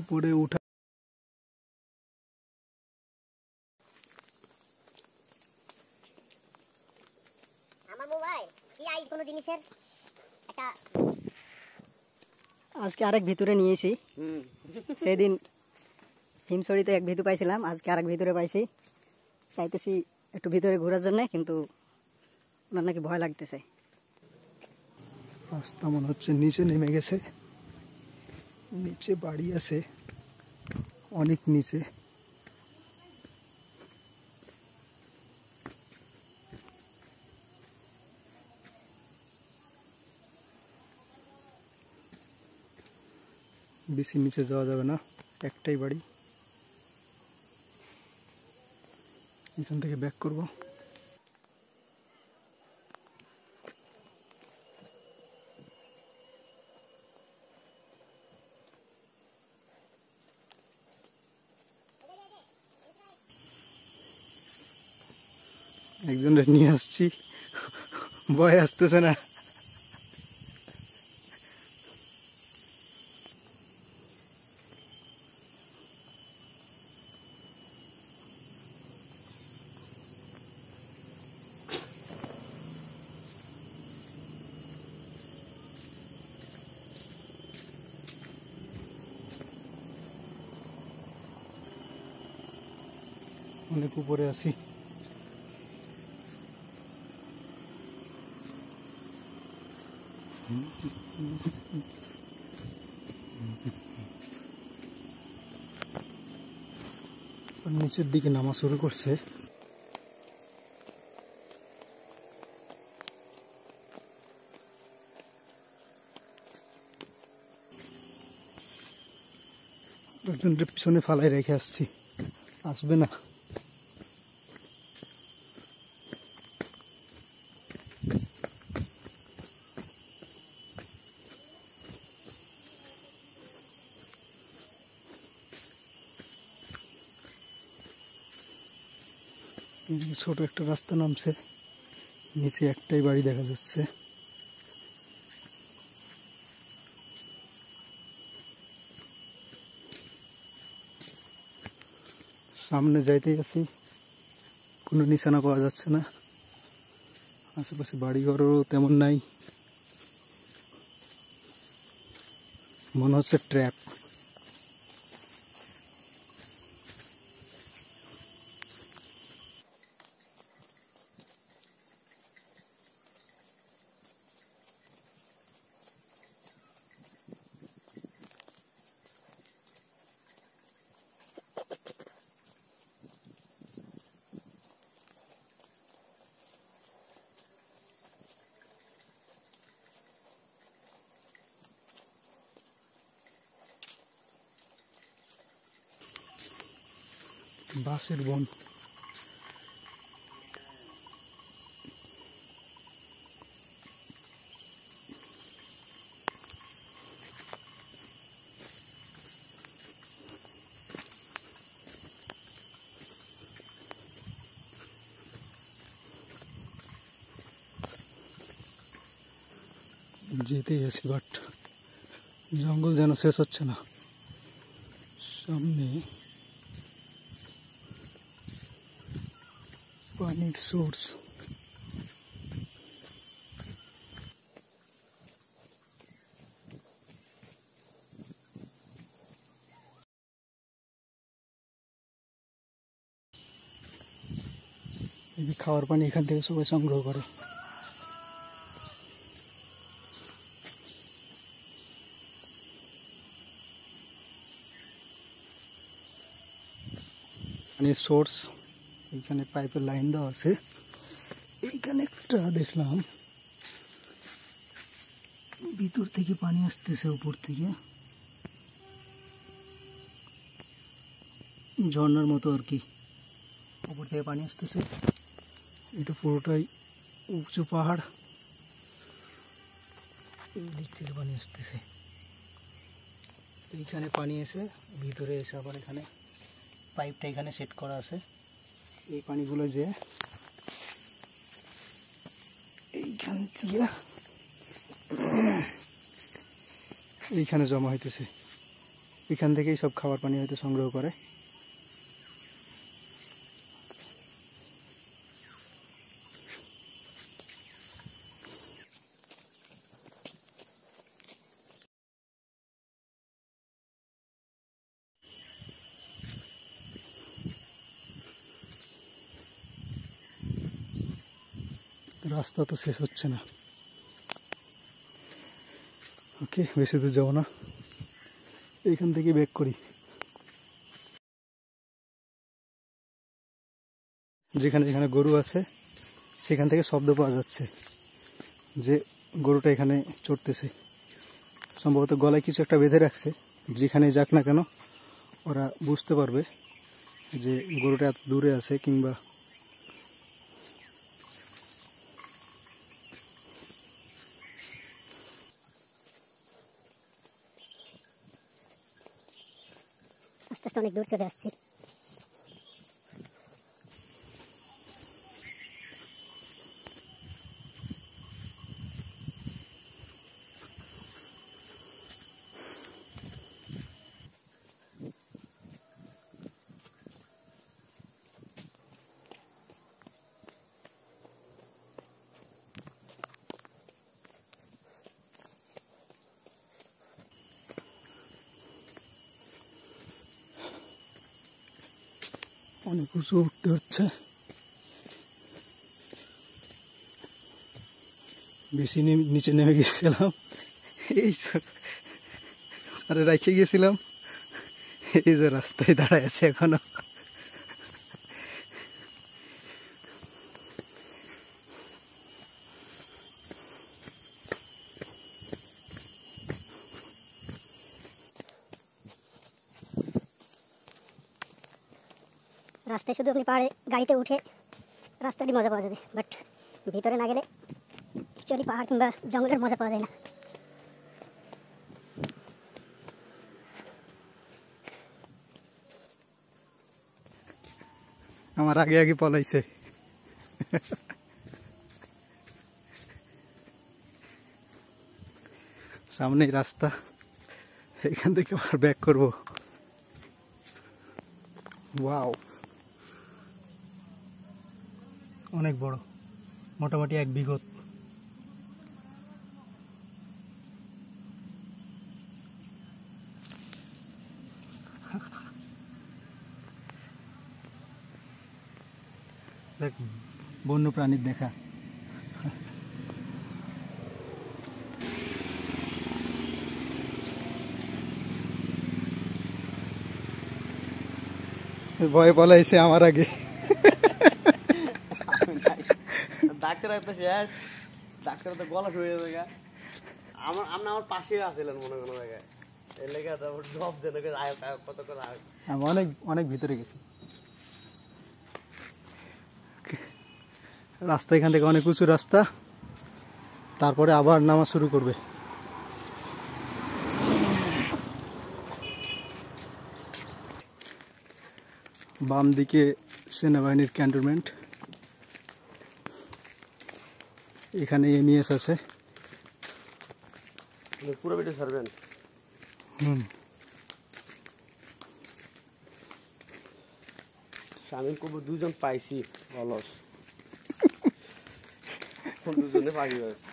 উপরে উঠা আমার মোবাইল কি আই কোন জিনিসের একটা আজকে আরেক ভিতরে নিয়েছি সেদিন হিমছড়িতে এক ভিতু পাইছিলাম, আজকে আরেক ভিতরে পাইছি। চাইতেছি একটু ভিতরে ঘোরার জন্য, কিন্তু ওনার নাকি ভয় লাগতেছে। রাস্তা মনে হচ্ছে নিচে নেমে গেছে, নিচে বাড়ি আছে অনেক নিচে। বেশি নিচে যাওয়া যাবে না, একটাই বাড়ি। এখান থেকে ব্যাক করব। একজনের নিয়ে আসছি, ভয় আসতেছে না। অনেক উপরে আছি। নিচের দিকে নামা শুরু করছে। একজনের পিছনে ফালাই রেখে আসছি, আসবে না। ছোট একটা রাস্তা নামছে, নিচে একটাই বাড়ি দেখা যাচ্ছে। সামনে যাইতেই আছি, কোনো নিশানা পাওয়া যাচ্ছে না। আশেপাশে বাড়িঘরও তেমন নাই, মনে হচ্ছে ট্র্যাপ। বাঁশের বন। যেতেই আছি, বাট জঙ্গল যেন শেষ হচ্ছে না। সামনে পানির সোর্স। এই খাওয়ার পানি এখান থেকে সবাই সংগ্রহ করে। পানির সোর্স, এইখানে পাইপের লাইন দেওয়া আছে। এইখানে একটা দেখলাম ভিতর থেকে পানি আসতেছে, উপর থেকে ঝর্ণার মতো আর কি, উপর থেকে পানি আসতেছে। এটা পুরোটাই উঁচু পাহাড়, এই দিক থেকে পানি আসতেছে। এইখানে পানি এসে ভিতরে এসে আবার এখানে পাইপটা এখানে সেট করা আছে। এই পানিগুলো যে দিয়া এইখানে জমা হইতেছে। এখান থেকেই সব খাবার পানি হয়তো সংগ্রহ করে। রাস্তা তো শেষ হচ্ছে না। ওকে, বেশি দূর যাবো না, এইখান থেকে ব্যাক করি। যেখানে যেখানে গরু আছে সেখান থেকে শব্দ পাওয়া যাচ্ছে যে গরুটা এখানে চড়তেছে। সম্ভবত গলায় কিছু একটা বেঁধে রাখছে, যেখানে যাক না কেন ওরা বুঝতে পারবে যে গরুটা এত দূরে আছে। কিংবা আস্তে আস্তে অনেক দূর চলে আসছি। অনেক উঁচু উঠতে হচ্ছে, বেশি নিচে নেমে গেছিলাম। এই সারে রাখে গেছিলাম, এই যে রাস্তায় দাঁড়ায় আছে এখনো। রাস্তায় শুধু আপনি পাহাড়ে গাড়িতে উঠে রাস্তাটি মজা পাওয়া যাবে, বাট ভিতরে না গেলে অ্যাকচুয়ালি পাহাড় কিংবা জঙ্গলের মজা পাওয়া যায় না। আমার আগে আগে পলাইছে। সামনেই রাস্তা, এখান থেকে আবার ব্যাক করবো। ওয়াও, অনেক বড়, মোটামুটি 1 বিঘত। দেখ, বন্য প্রাণীর দেখা। ভয় পলাইছে আমার আগে। ডাক্তার একটা শেষ, ডাক্তার তো গলা শুয়ে গেছে। আমার পাশে আসছিলেন মনে কোনো জায়গায়, এই লেগে ড্রপ দেন কত করে। আমি অনেক অনেক ভিতরে গেছি। রাস্তা এখান থেকে অনেক উঁচু রাস্তা, তারপরে আবার নামা শুরু করবে। বাম দিকে সেনাবাহিনীর ক্যান্টনমেন্ট, এখানে এমইএস আছে। পুরো ভিডিও ছাড়বেন। আমি কবু 2 জন পাইছি অলস, দুজনে পাখি হয়েছে।